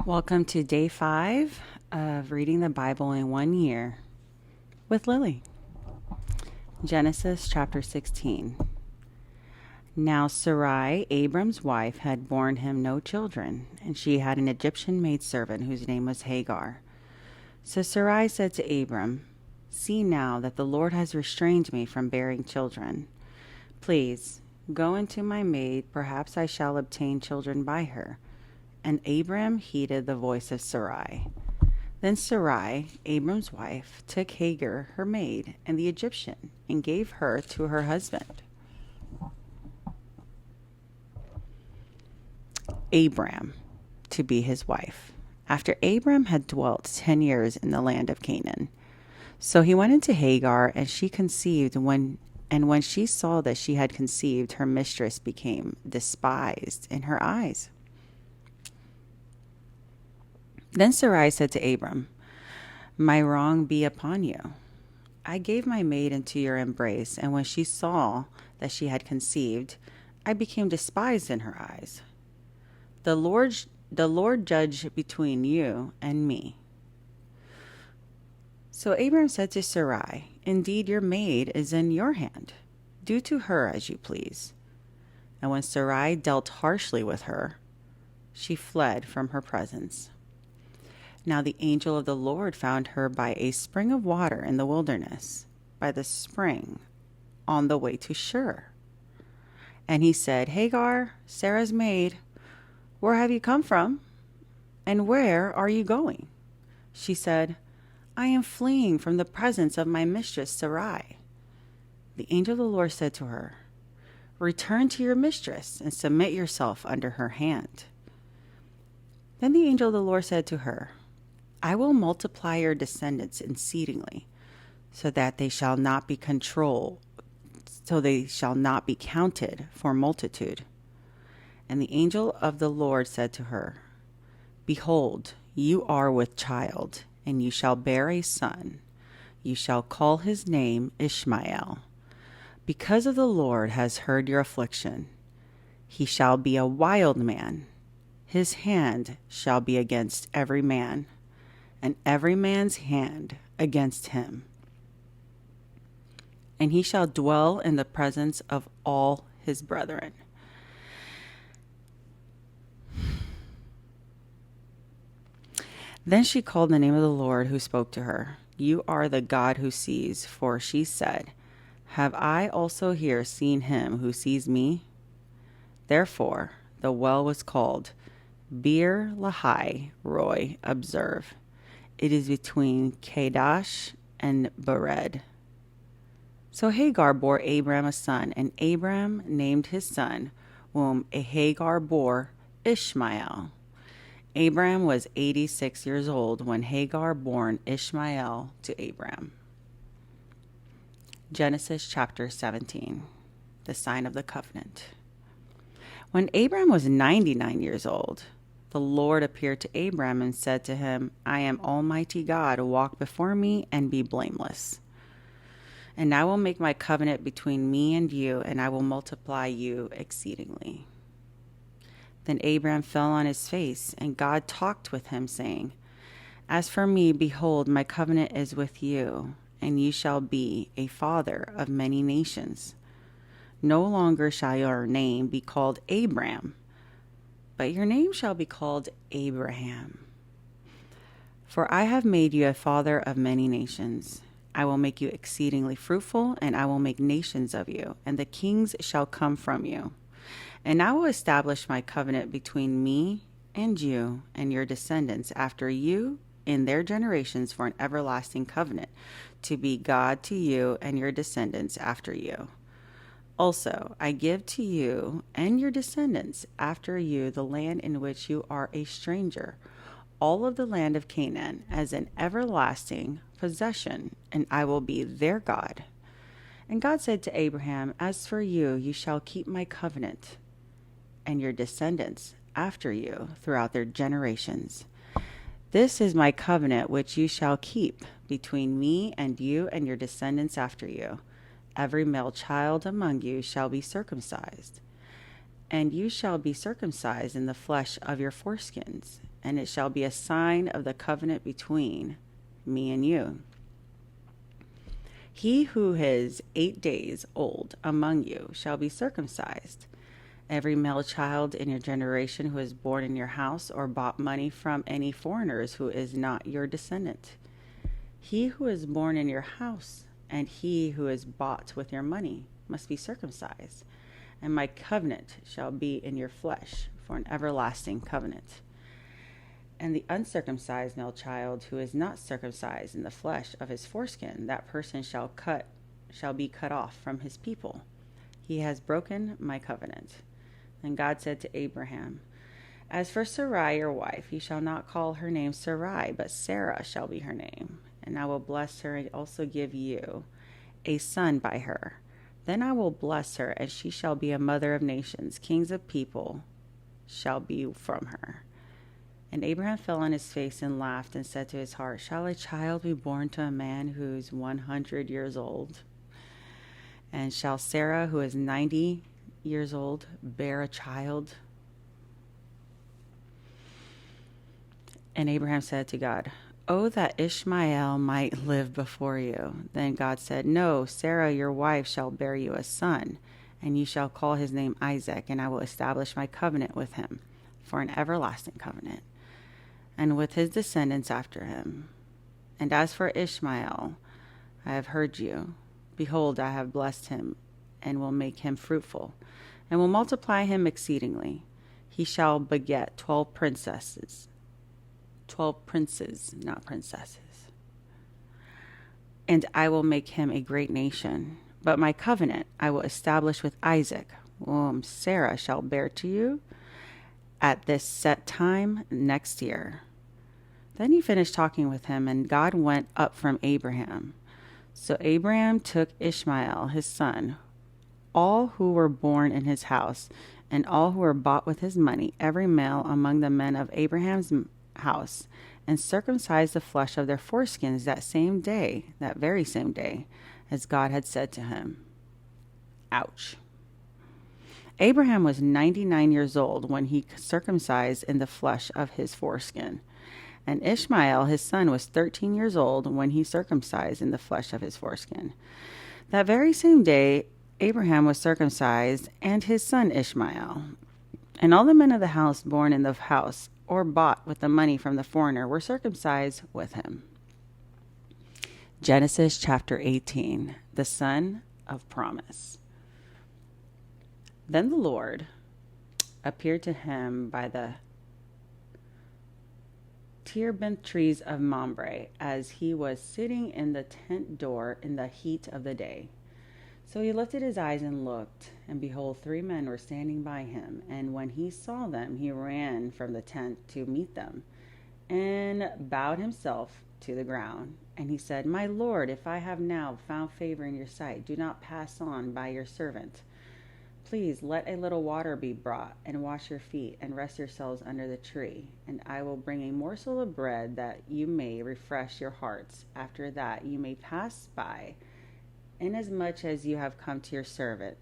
Welcome to day 5 of reading the Bible in 1 year with Lily. Genesis chapter 16. Now Sarai, Abram's wife, had borne him no children, and she had an Egyptian maidservant whose name was Hagar. So Sarai said to Abram, "See now that the Lord has restrained me from bearing children. Please, go into my maid, perhaps I shall obtain children by her." And Abram heeded the voice of Sarai. Then Sarai, Abram's wife, took Hagar, her maid, and the Egyptian, and gave her to her husband, Abram, to be his wife, after Abram had dwelt 10 years in the land of Canaan. So he went into Hagar, and she conceived. When she saw that she had conceived, her mistress became despised in her eyes. Then Sarai said to Abram, "My wrong be upon you. I gave my maid into your embrace, and when she saw that she had conceived, I became despised in her eyes. The Lord judge between you and me." So Abram said to Sarai, "Indeed, your maid is in your hand. Do to her as you please." And when Sarai dealt harshly with her, she fled from her presence. Now the angel of the Lord found her by a spring of water in the wilderness, by the spring on the way to Shur. And he said, "Hagar, Sarah's maid, where have you come from? And where are you going?" She said, "I am fleeing from the presence of my mistress Sarai." The angel of the Lord said to her, "Return to your mistress and submit yourself under her hand." Then the angel of the Lord said to her, "I will multiply your descendants exceedingly, so they shall not be counted for multitude." And the angel of the Lord said to her, "Behold, you are with child, and you shall bear a son. You shall call his name Ishmael, because of the Lord has heard your affliction. He shall be a wild man. His hand shall be against every man, and every man's hand against him. And he shall dwell in the presence of all his brethren." Then she called the name of the Lord who spoke to her, "You are the God who sees." For she said, "Have I also here seen him who sees me?" Therefore the well was called Beer Lahai Roy. Observe, it is between Kadesh and Bered. So Hagar bore Abram a son, and Abram named his son, whom Hagar bore, Ishmael. Abram was 86 years old when Hagar bore Ishmael to Abram. Genesis chapter 17, the sign of the covenant. When Abram was 99 years old, the Lord appeared to Abram and said to him, "I am Almighty God. Walk before me and be blameless. And I will make my covenant between me and you, and I will multiply you exceedingly." Then Abram fell on his face, and God talked with him, saying, "As for me, behold, my covenant is with you, and you shall be a father of many nations. No longer shall your name be called Abram, but your name shall be called Abraham. For I have made you a father of many nations. I will make you exceedingly fruitful, and I will make nations of you, and the kings shall come from you. And I will establish my covenant between me and you and your descendants after you in their generations for an everlasting covenant, to be God to you and your descendants after you. Also, I give to you and your descendants after you the land in which you are a stranger, all of the land of Canaan, as an everlasting possession, and I will be their God." And God said to Abraham, "As for you, you shall keep my covenant, and your descendants after you throughout their generations. This is my covenant which you shall keep between me and you and your descendants after you. Every male child among you shall be circumcised, And you shall be circumcised in the flesh of your foreskins, and it shall be a sign of the covenant between me and you. He who is 8 days old among you shall be circumcised. Every male child in your generation who is born in your house or bought money from any foreigners who is not your descendant. He who is born in your house and he who is bought with your money must be circumcised. And my covenant shall be in your flesh for an everlasting covenant. And the uncircumcised male child who is not circumcised in the flesh of his foreskin, that person shall be cut off from his people. He has broken my covenant. And God said to Abraham, as for Sarai your wife, you shall not call her name Sarai, but Sarah shall be her name. And I will bless her and also give you a son by her. Then I will bless her, and she shall be a mother of nations. Kings of people shall be from her. And Abraham fell on his face and laughed and said to his heart, shall a child be born to a man who is 100 years old? And shall Sarah, who is 90 years old, bear a child? And Abraham said to God, oh, that Ishmael might live before you. Then God said, no, Sarah your wife shall bear you a son, and you shall call his name Isaac, and I will establish my covenant with him for an everlasting covenant, and with his descendants after him. And as for Ishmael, I have heard you. Behold, I have blessed him, and will make him fruitful, and will multiply him exceedingly. He shall beget 12 princes, not princesses. And I will make him a great nation. But my covenant I will establish with Isaac, whom Sarah shall bear to you at this set time next year. Then he finished talking with him, and God went up from Abraham. So Abraham took Ishmael, his son, all who were born in his house, and all who were bought with his money, every male among the men of Abraham's house, and circumcised the flesh of their foreskins that very same day, as God had said to him. Ouch. Abraham was 99 years old when he circumcised in the flesh of his foreskin. And Ishmael, his son, was 13 years old when he circumcised in the flesh of his foreskin. That very same day, Abraham was circumcised, and his son Ishmael. And all the men of the house born in the house, or bought with the money from the foreigner, were circumcised with him. Genesis chapter 18, the son of promise. Then the Lord appeared to him by the terebinth trees of Mamre, as he was sitting in the tent door in the heat of the day. So he lifted his eyes and looked, and behold, 3 men were standing by him. And when he saw them, he ran from the tent to meet them, and bowed himself to the ground. And he said, my Lord, if I have now found favor in your sight, do not pass on by your servant. Please let a little water be brought, and wash your feet, and rest yourselves under the tree. And I will bring a morsel of bread, that you may refresh your hearts. After that you may pass by, inasmuch as you have come to your servant.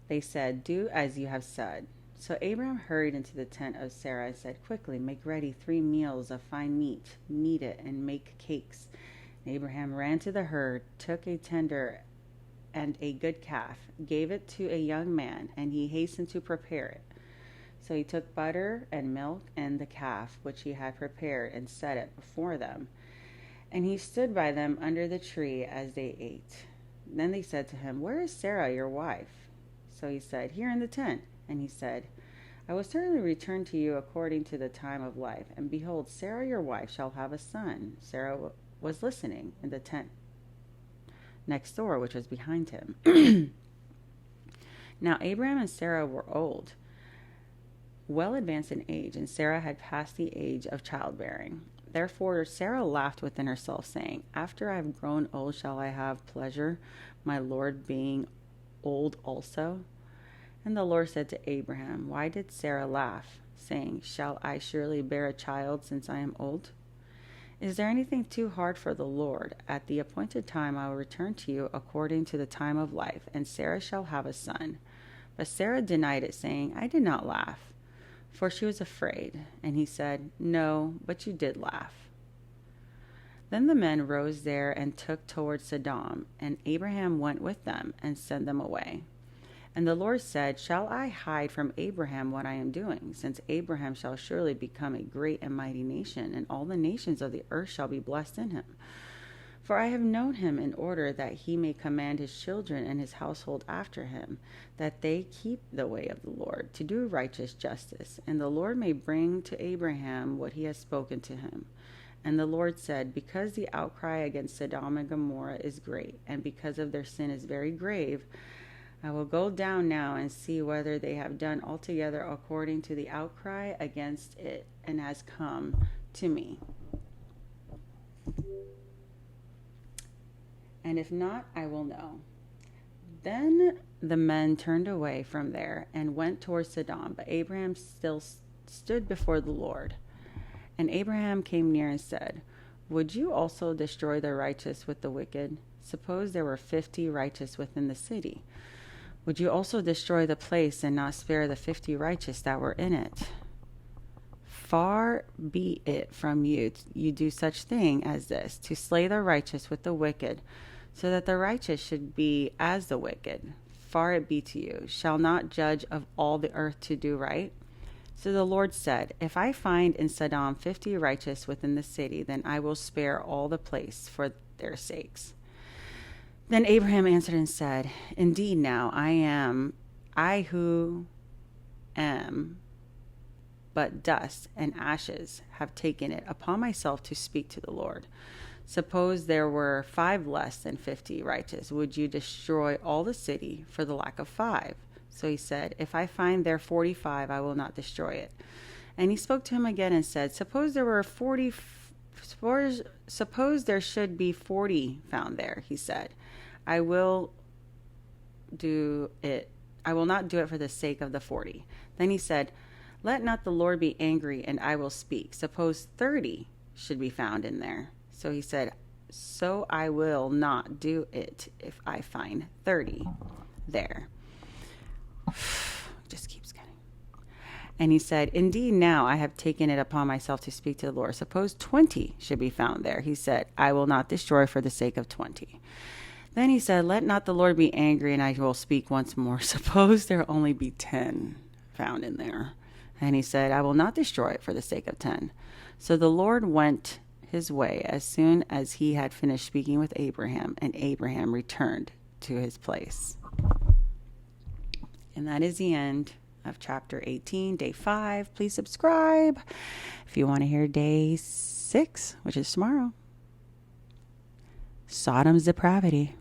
They said, do as you have said. So Abraham hurried into the tent of Sarah and said, quickly, make ready 3 meals of fine meat, knead it, and make cakes. And Abraham ran to the herd, took a tender and a good calf, gave it to a young man, and he hastened to prepare it. So he took butter and milk and the calf which he had prepared, and set it before them. And he stood by them under the tree as they ate. Then they said to him, where is Sarah your wife? So he said, here in the tent. And he said, I will certainly return to you according to the time of life. And behold, Sarah your wife shall have a son. Sarah was listening in the tent next door, which was behind him. Now Abraham and Sarah were old, well advanced in age, and Sarah had passed the age of childbearing. Therefore Sarah laughed within herself, saying, after I have grown old shall I have pleasure, my Lord being old also? And the Lord said to Abraham, why did Sarah laugh, saying, shall I surely bear a child since I am old? Is there anything too hard for the Lord? At the appointed time I will return to you according to the time of life, and Sarah shall have a son. But Sarah denied it, saying, I did not laugh, for she was afraid. And he said, No, but you did laugh. Then the men rose there and took toward Sodom, and Abraham went with them and sent them away. And the Lord said, Shall I hide from Abraham what I am doing? Since Abraham shall surely become a great and mighty nation, and all the nations of the earth shall be blessed in him. For I have known him in order that he may command his children and his household after him, that they keep the way of the Lord, to do righteous justice, and the Lord may bring to Abraham what he has spoken to him. And the Lord said, Because the outcry against Sodom and Gomorrah is great, and because of their sin is very grave, I will go down now and see whether they have done altogether according to the outcry against it, and has come to me. And if not, I will know. Then the men turned away from there and went towards Sodom, but Abraham still stood before the Lord. And Abraham came near and said, Would you also destroy the righteous with the wicked? Suppose there were 50 righteous within the city. Would you also destroy the place and not spare the 50 righteous that were in it? Far be it from you, you do such thing as this, to slay the righteous with the wicked, so that the righteous should be as the wicked. Far it be to you. Shall not judge of all the earth to do right? So the Lord said, If I find in Sodom 50 righteous within the city, then I will spare all the place for their sakes. Then Abraham answered and said, Indeed now I who am but dust and ashes, have taken it upon myself to speak to the Lord. Suppose there were 5 less than 50 righteous. Would you destroy all the city for the lack of 5? So he said, If I find there 45, I will not destroy it. And he spoke to him again and said, Suppose there should be 40 found there, he said. I will not do it for the sake of the 40. Then he said, Let not the Lord be angry, and I will speak. Suppose 30 should be found in there. So he said, So I will not do it if I find 30 there. Just keeps getting. And he said, Indeed, now I have taken it upon myself to speak to the Lord. Suppose 20 should be found there. He said, I will not destroy for the sake of 20. Then he said, Let not the Lord be angry, and I will speak once more. Suppose there only be 10 found in there. And he said, I will not destroy it for the sake of 10. So the Lord went his way as soon as he had finished speaking with Abraham, and Abraham returned to his place. And that is the end of chapter 18, day 5. Please subscribe if you want to hear day 6, which is tomorrow. Sodom's depravity.